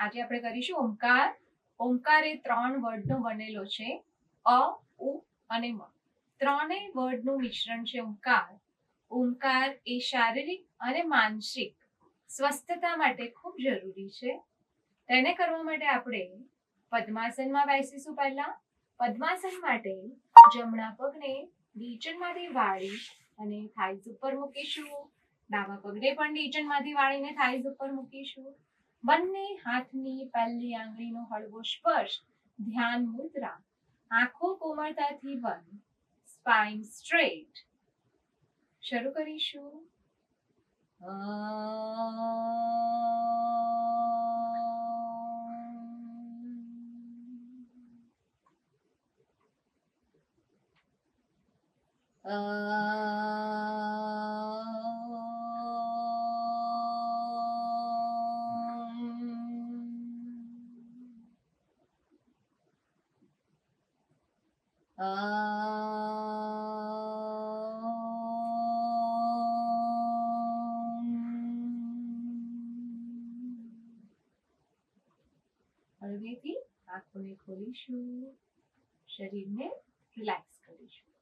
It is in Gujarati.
આજે આપણે કરીશું ઓમકાર. ઓમકાર એ 3 વર્ડનો બનેલો છે. અ, ઉ અને મ. ત્રણેય વર્ડનું મિશ્રણ છે ઓમકાર. ઓમકાર એ શારીરિક અને માનસિક સ્વસ્થતા માટે ખૂબ જરૂરી છે. તેને કરવા માટે આપણે પદ્માસનમાં બેસીશું. પહેલા પદ્માસન માટે જમણા પગને નીચેમાંથી વાળી અને થાઈઝ ઉપર મૂકીશું. ડાબા પગને પણ નીચેમાંથી વાળીને થાઈઝ ઉપર મૂકીશું. બંને હાથની પહેલી આંગળીનો હળવો સ્પર્શ, ધ્યાન મુદ્રા, આંખો કોમળતાથી બંધ, સ્પાઇન સ્ટ્રેટ. શરૂ કરીશું. હળવેથી આંખોને ખોલીશું, શરીરને રિલેક્સ કરીશું.